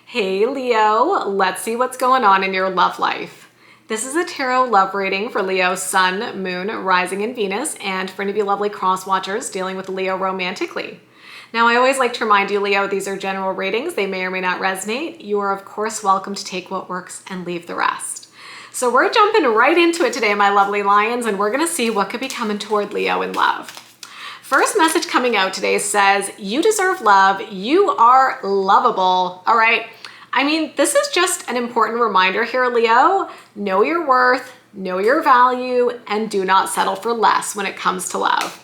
Hey Leo, let's see what's going on in your love life. This is a tarot love reading for Leo, Sun, Moon, Rising, and Venus, and for any of you lovely cross watchers dealing with Leo romantically. Now, I always like to remind you, Leo, these are general readings. They may or may not resonate. You are, of course, welcome to take what works and leave the rest. So we're jumping right into it today, my lovely lions, and we're going to see what could be coming toward Leo in love. First message coming out today says, you deserve love. You are lovable. All right. I mean, this is just an important reminder here, Leo. Know your worth, know your value, and do not settle for less when it comes to love.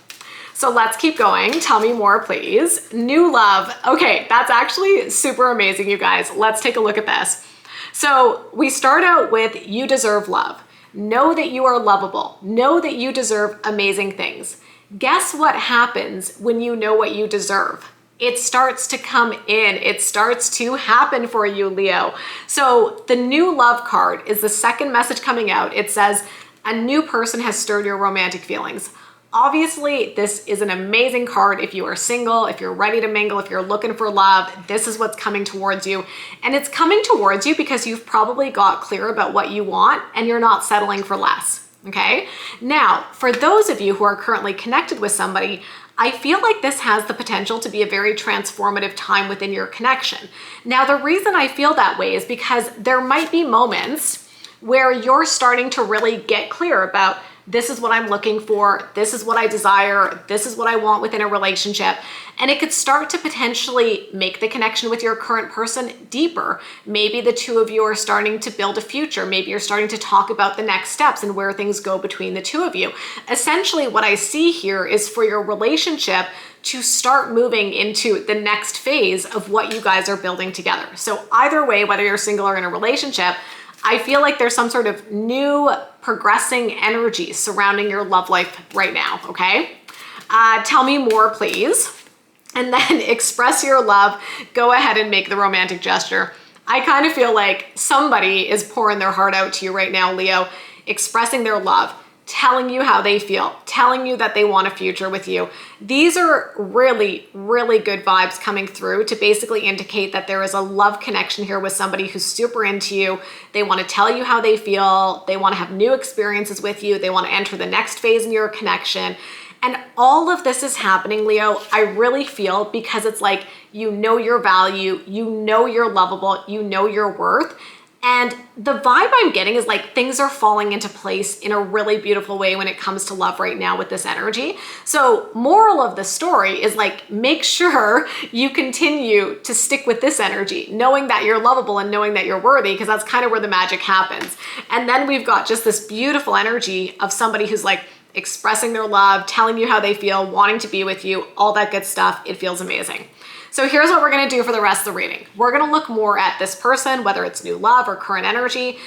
So let's keep going. Tell me more, please. New love. Okay, that's actually super amazing, you guys. Let's take a look at this. So we start out with you deserve love. Know that you are lovable. Know that you deserve amazing things. Guess what happens when you know what you deserve? It starts to come in. It starts to happen for you, Leo. So the new love card is the second message coming out. It says, a new person has stirred your romantic feelings. Obviously, this is an amazing card if you are single, if you're ready to mingle, if you're looking for love, this is what's coming towards you. And it's coming towards you because you've probably got clear about what you want and you're not settling for less. Okay. Now, for those of you who are currently connected with somebody, I feel like this has the potential to be a very transformative time within your connection. Now, the reason I feel that way is because there might be moments where you're starting to really get clear about this is what I'm looking for, this is what I desire, this is what I want within a relationship. And it could start to potentially make the connection with your current person deeper. Maybe the two of you are starting to build a future. Maybe you're starting to talk about the next steps and where things go between the two of you. Essentially, what I see here is for your relationship to start moving into the next phase of what you guys are building together. So either way, whether you're single or in a relationship, I feel like there's some sort of new progressing energy surrounding your love life right now, okay? Tell me more, please. And then express your love. Go ahead and make the romantic gesture. I kind of feel like somebody is pouring their heart out to you right now, Leo, expressing their love, telling you how they feel, telling you that they want a future with you. These are really, really good vibes coming through to basically indicate that there is a love connection here with somebody who's super into you. They want to tell you how they feel. They want to have new experiences with you. They want to enter the next phase in your connection. And all of this is happening, Leo, I really feel because it's like, you know your value, you know you're lovable, you know your worth. And the vibe I'm getting is like things are falling into place in a really beautiful way when it comes to love right now with this energy. So moral of the story is like, make sure you continue to stick with this energy, knowing that you're lovable and knowing that you're worthy, because that's kind of where the magic happens. And then we've got just this beautiful energy of somebody who's like expressing their love, telling you how they feel, wanting to be with you, all that good stuff. It feels amazing. So here's what we're going to do for the rest of the reading. We're going to look more at this person, whether it's new love or current energy.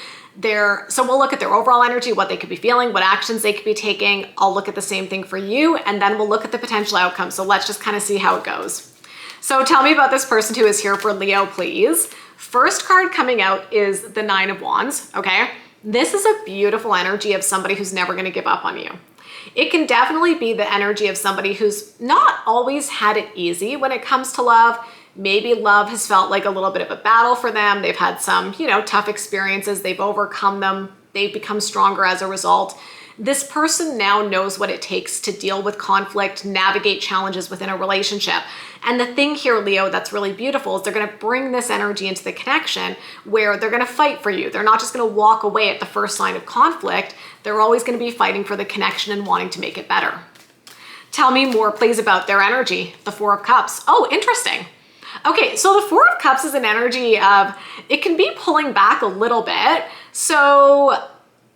So we'll look at their overall energy, what they could be feeling, what actions they could be taking. I'll look at the same thing for you, and then we'll look at the potential outcome. So let's just kind of see how it goes. So tell me about this person who is here for Leo, please. First card coming out is the Nine of Wands, okay? This is a beautiful energy of somebody who's never going to give up on you. It can definitely be the energy of somebody who's not always had it easy when it comes to love. Maybe love has felt like a little bit of a battle for them. They've had some, tough experiences. They've overcome them. They've become stronger as a result. This person now knows what it takes to deal with conflict, navigate challenges within a relationship. And the thing here, Leo, that's really beautiful is they're going to bring this energy into the connection where they're going to fight for you. They're not just going to walk away at the first sign of conflict. They're always going to be fighting for the connection and wanting to make it better. Tell me more, please, about their energy. The Four of Cups. Oh, interesting. Okay, so the Four of Cups is an energy of, it can be pulling back a little bit. So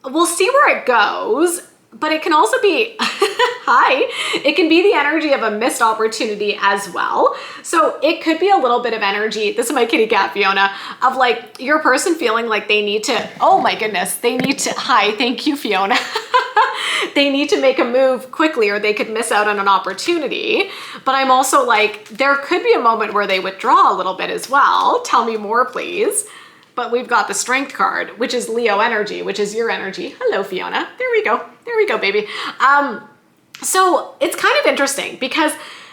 we'll see where it goes, but it can also be, it can be the energy of a missed opportunity as well. So it could be a little bit of energy, this is my kitty cat, Fiona, of like your person feeling like they need to, oh my goodness, thank you, Fiona. They need to make a move quickly or they could miss out on an opportunity. But I'm also like, there could be a moment where they withdraw a little bit as well. Tell me more, please. But we've got the Strength card, which is Leo energy, which is your energy. Hello, Fiona. There we go. There we go, baby. So it's kind of interesting because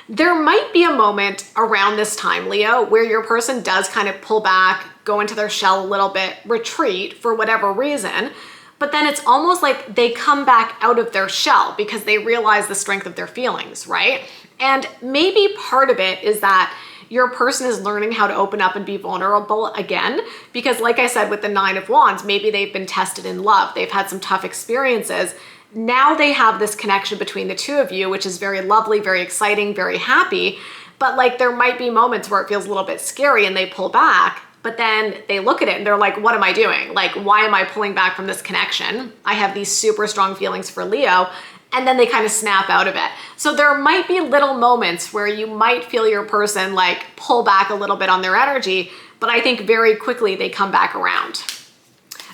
There might be a moment around this time, Leo, where your person does kind of pull back, go into their shell a little bit, retreat for whatever reason. But then it's almost like they come back out of their shell because they realize the strength of their feelings, right? And maybe part of it is that your person is learning how to open up and be vulnerable again. Because like I said, with the Nine of Wands, maybe they've been tested in love. They've had some tough experiences. Now they have this connection between the two of you, which is very lovely, very exciting, very happy. But like there might be moments where it feels a little bit scary and they pull back. But then they look at it and they're like, what am I doing? Like, why am I pulling back from this connection? I have these super strong feelings for Leo. And then they kind of snap out of it. So there might be little moments where you might feel your person like pull back a little bit on their energy, but I think very quickly they come back around.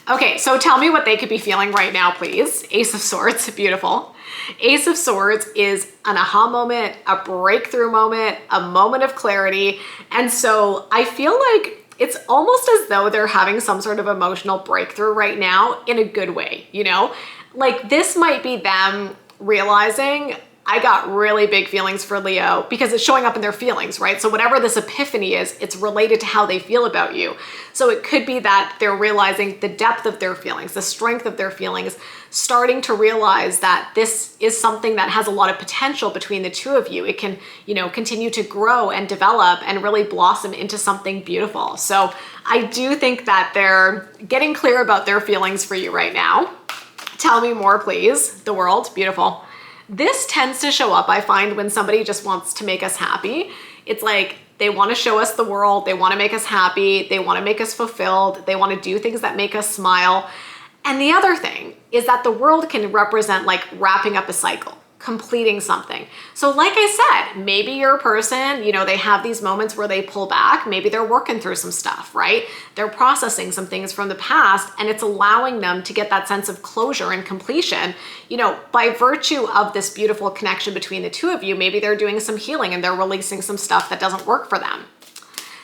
Okay, so tell me what they could be feeling right now, please. Ace of Swords, beautiful. Ace of Swords is an aha moment, a breakthrough moment, a moment of clarity. And so I feel like it's almost as though they're having some sort of emotional breakthrough right now in a good way, you know? Like this might be them realizing I got really big feelings for Leo because it's showing up in their feelings, right? So whatever this epiphany is, it's related to how they feel about you. So it could be that they're realizing the depth of their feelings, the strength of their feelings, starting to realize that this is something that has a lot of potential between the two of you. It can, you know, continue to grow and develop and really blossom into something beautiful. So I do think that they're getting clear about their feelings for you right now. Tell me more, please. The World, beautiful. This tends to show up, I find, when somebody just wants to make us happy. It's like they want to show us the world. They want to make us happy. They want to make us fulfilled. They want to do things that make us smile. And the other thing is that the World can represent like wrapping up a cycle, completing something. So like I said, maybe your person, you know, they have these moments where they pull back. Maybe they're working through some stuff, right? They're processing some things from the past, and it's allowing them to get that sense of closure and completion, you know, by virtue of this beautiful connection between the two of you. Maybe they're doing some healing and they're releasing some stuff that doesn't work for them.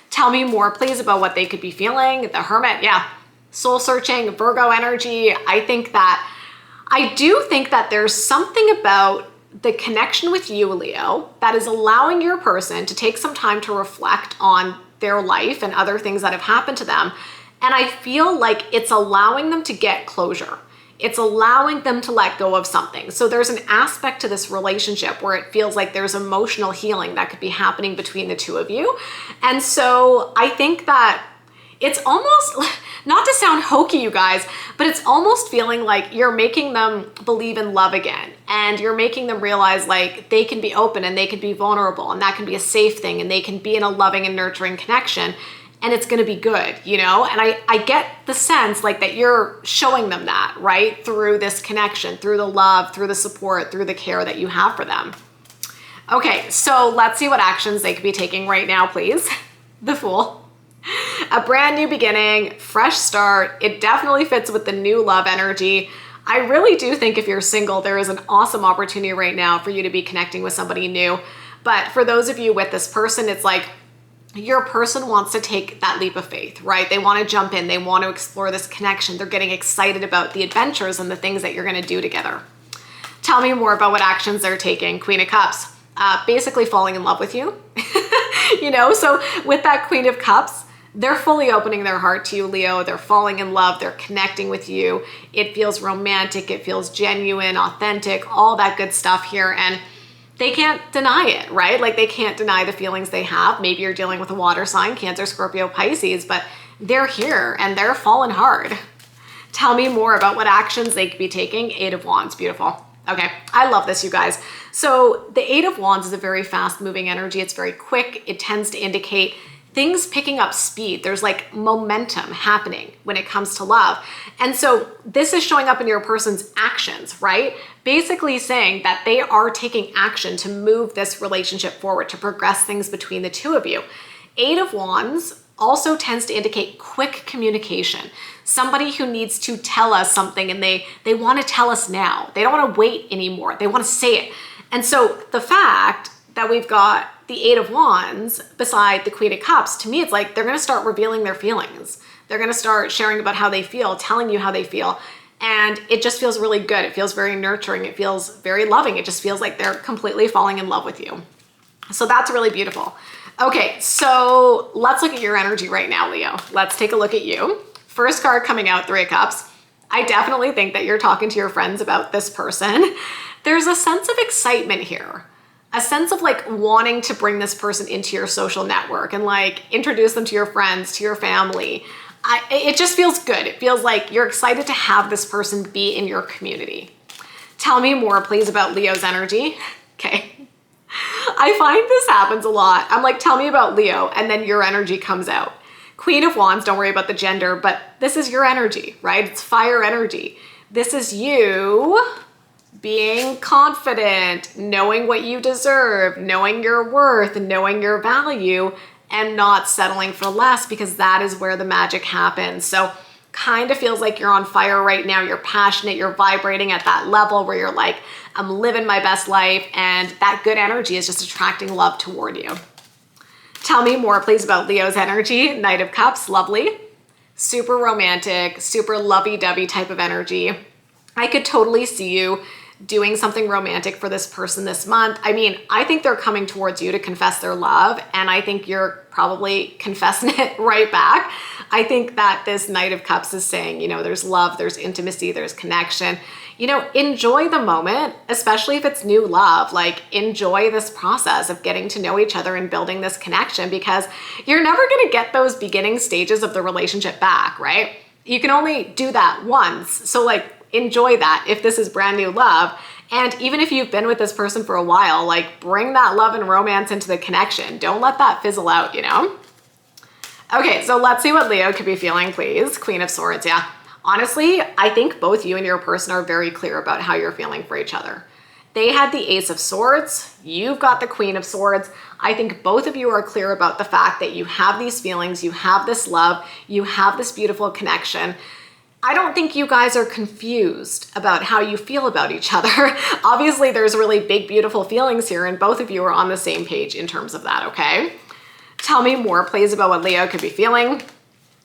Tell me more, please, about what they could be feeling. The Hermit, yeah. Soul searching, Virgo energy. I do think that there's something about the connection with you, Leo, that is allowing your person to take some time to reflect on their life and other things that have happened to them. And I feel like it's allowing them to get closure. It's allowing them to let go of something. So there's an aspect to this relationship where it feels like there's emotional healing that could be happening between the two of you. And so I think that it's almost, not to sound hokey, you guys, but it's almost feeling like you're making them believe in love again. And you're making them realize like they can be open and they can be vulnerable, and that can be a safe thing, and they can be in a loving and nurturing connection, and it's gonna be good, you know? And I get the sense like that you're showing them that, right? Through this connection, through the love, through the support, through the care that you have for them. Okay, so let's see what actions they could be taking right now, please. The Fool. A brand new beginning, fresh start. It definitely fits with the new love energy. I really do think if you're single, there is an awesome opportunity right now for you to be connecting with somebody new. But for those of you with this person, it's like your person wants to take that leap of faith, right? They want to jump in. They want to explore this connection. They're getting excited about the adventures and the things that you're going to do together. Tell me more about what actions they're taking. Queen of Cups, basically falling in love with you. You know, so with that Queen of Cups, they're fully opening their heart to you, Leo. They're falling in love. They're connecting with you. It feels romantic. It feels genuine, authentic, all that good stuff here. And they can't deny it, right? Like they can't deny the feelings they have. Maybe you're dealing with a water sign, Cancer, Scorpio, Pisces, but they're here and they're falling hard. Tell me more about what actions they could be taking. Eight of Wands, beautiful. Okay, I love this, you guys. So the Eight of Wands is a very fast moving energy. It's very quick. It tends to indicate things picking up speed. There's like momentum happening when it comes to love. And so this is showing up in your person's actions, right? Basically saying that they are taking action to move this relationship forward, to progress things between the two of you. Eight of Wands also tends to indicate quick communication. Somebody who needs to tell us something and they want to tell us now. They don't want to wait anymore. They want to say it. And so the fact that we've got the Eight of Wands beside the Queen of Cups, to me, it's like they're going to start revealing their feelings. They're going to start sharing about how they feel, telling you how they feel. And it just feels really good. It feels very nurturing. It feels very loving. It just feels like they're completely falling in love with you. So that's really beautiful. Okay, so let's look at your energy right now, Leo. Let's take a look at you. First card coming out, Three of Cups. I definitely think that you're talking to your friends about this person. There's a sense of excitement here. A sense of like wanting to bring this person into your social network and like introduce them to your friends, to your family. It just feels good. It feels like you're excited to have this person be in your community. Tell me more, please, about Leo's energy. Okay. I find this happens a lot. I'm like, tell me about Leo, and then your energy comes out. Queen of Wands, don't worry about the gender, but this is your energy, right? It's fire energy. This is you being confident, knowing what you deserve, knowing your worth, knowing your value, and not settling for less, because that is where the magic happens. So kind of feels like you're on fire right now. You're passionate, you're vibrating at that level where you're like, I'm living my best life, and that good energy is just attracting love toward you. Tell me more, please, about Leo's energy. Knight of Cups, lovely. Super romantic, super lovey-dovey type of energy. I could totally see you doing something romantic for this person this month. I mean, I think they're coming towards you to confess their love, and I think you're probably confessing it right back. I think that this Knight of Cups is saying, you know, there's love, there's intimacy, there's connection. You know, enjoy the moment, especially if it's new love. Like, enjoy this process of getting to know each other and building this connection, because you're never going to get those beginning stages of the relationship back, right? You can only do that once. So like, enjoy that if this is brand new love. And even if you've been with this person for a while, like, bring that love and romance into the connection. Don't let that fizzle out, you know? Okay, so let's see what Leo could be feeling, please. Queen of Swords, yeah. Honestly, I think both you and your person are very clear about how you're feeling for each other. They had the Ace of Swords. You've got the Queen of Swords. I think both of you are clear about the fact that you have these feelings, you have this love, you have this beautiful connection. I don't think you guys are confused about how you feel about each other. Obviously, there's really big, beautiful feelings here, and both of you are on the same page in terms of that, okay? Tell me more, please, about what Leo could be feeling.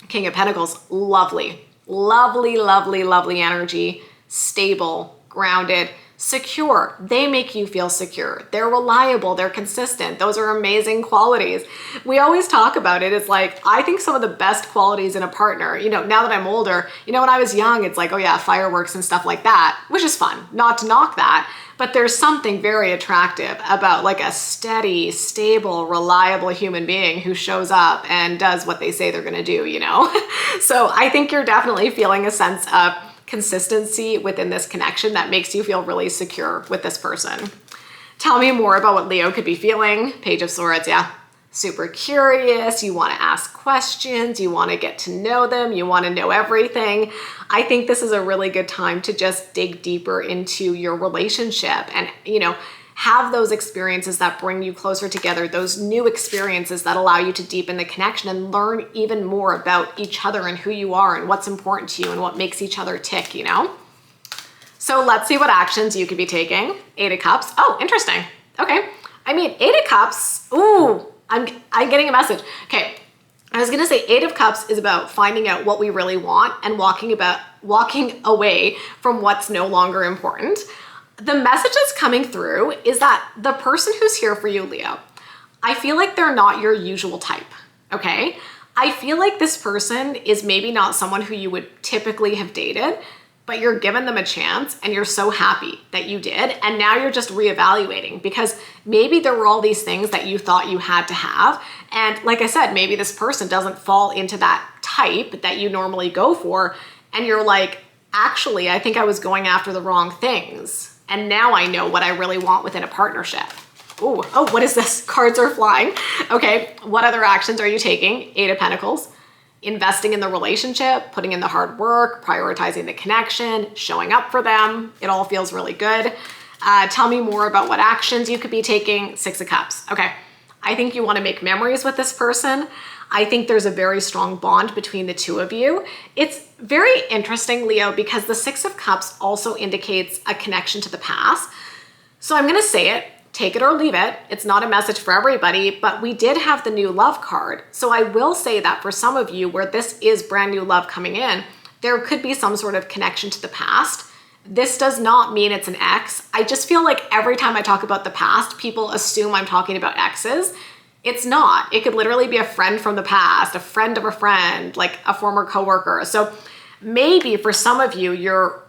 King of Pentacles, lovely. Lovely, lovely, lovely energy. Stable, grounded, secure. They make you feel secure. They're reliable. They're consistent. Those are amazing qualities. We always talk about it. It's like, I think some of the best qualities in a partner, you know, now that I'm older, you know, when I was young, it's like, oh yeah, fireworks and stuff like that, which is fun. Not to knock that, but there's something very attractive about like a steady, stable, reliable human being who shows up and does what they say they're going to do, you know? So I think you're definitely feeling a sense of consistency within this connection that makes you feel really secure with this person. Tell me more about what Leo could be feeling. Page of Swords, yeah. Super curious, you want to ask questions, you want to get to know them, you want to know everything. I think this is a really good time to just dig deeper into your relationship and, you know, have those experiences that bring you closer together, those new experiences that allow you to deepen the connection and learn even more about each other and who you are and what's important to you and what makes each other tick, you know? So let's see what actions you could be taking. Eight of Cups. Oh, interesting. Okay. I mean, Eight of Cups. Ooh, I'm getting a message. Okay. I was going to say Eight of Cups is about finding out what we really want and walking away from what's no longer important. The message that's coming through is that the person who's here for you, Leo, I feel like they're not your usual type, okay? I feel like this person is maybe not someone who you would typically have dated, but you're giving them a chance and you're so happy that you did. And now you're just reevaluating because maybe there were all these things that you thought you had to have. And like I said, maybe this person doesn't fall into that type that you normally go for. And you're like, actually, I think I was going after the wrong things. And now I know what I really want within a partnership. Ooh, oh, what is this? Cards are flying. Okay, what other actions are you taking? Eight of Pentacles. Investing in the relationship, putting in the hard work, prioritizing the connection, showing up for them. It all feels really good. Tell me more about what actions you could be taking. Six of Cups. Okay, I think you want to make memories with this person. I think there's a very strong bond between the two of you. It's very interesting, Leo, because the Six of Cups also indicates a connection to the past. So I'm going to say it, take it or leave it. It's not a message for everybody, but we did have the new love card. So I will say that for some of you where this is brand new love coming in, there could be some sort of connection to the past This does not mean it's an ex. I just feel like every time I talk about the past, people assume I'm talking about exes. It's not. It could literally be a friend from the past, a friend of a friend, like a former coworker. So maybe for some of you, you're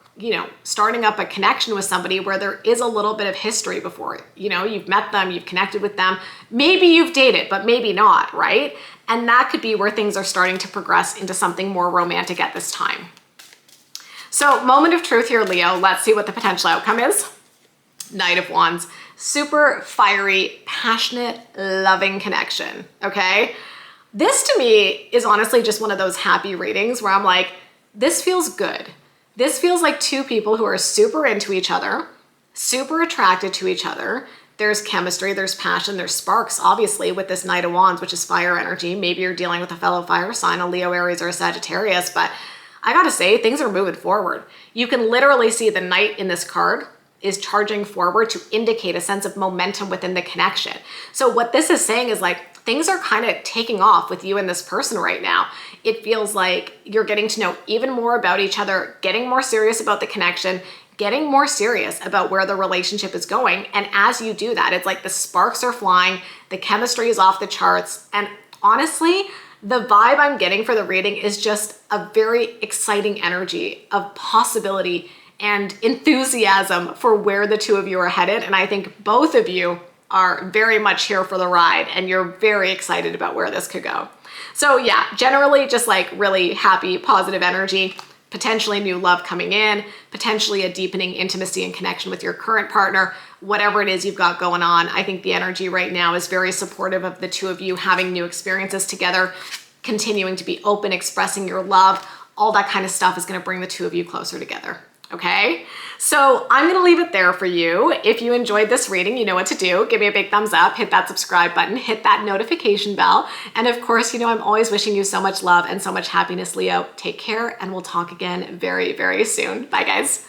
starting up a connection with somebody where there is a little bit of history before. You've met them, you've connected with them. Maybe you've dated, but maybe not, right? And that could be where things are starting to progress into something more romantic at this time. So moment of truth here, Leo. Let's see what the potential outcome is. Knight of Wands. Super fiery, passionate, loving connection, okay? This to me is honestly just one of those happy readings where I'm like, this feels good. This feels like two people who are super into each other, super attracted to each other. There's chemistry, there's passion, there's sparks, obviously, with this Knight of Wands, which is fire energy. Maybe you're dealing with a fellow fire sign, a Leo, Aries, or a Sagittarius, but I gotta say, things are moving forward. You can literally see the Knight in this card is charging forward to indicate a sense of momentum within the connection. So what this is saying is like, things are kind of taking off with you and this person right now. It feels like you're getting to know even more about each other, getting more serious about the connection, getting more serious about where the relationship is going. And as you do that, it's like the sparks are flying, the chemistry is off the charts. And honestly, the vibe I'm getting for the reading is just a very exciting energy of possibility and enthusiasm for where the two of you are headed. And I think both of you are very much here for the ride and you're very excited about where this could go. So yeah, generally just like really happy, positive energy, potentially new love coming in, potentially a deepening intimacy and connection with your current partner, whatever it is you've got going on. I think the energy right now is very supportive of the two of you having new experiences together, continuing to be open, expressing your love. All that kind of stuff is going to bring the two of you closer together. Okay, so I'm going to leave it there for you. If you enjoyed this reading, you know what to do. Give me a big thumbs up, hit that subscribe button, hit that notification bell. And of course, I'm always wishing you so much love and so much happiness, Leo. Take care, and we'll talk again very, very soon. Bye, guys.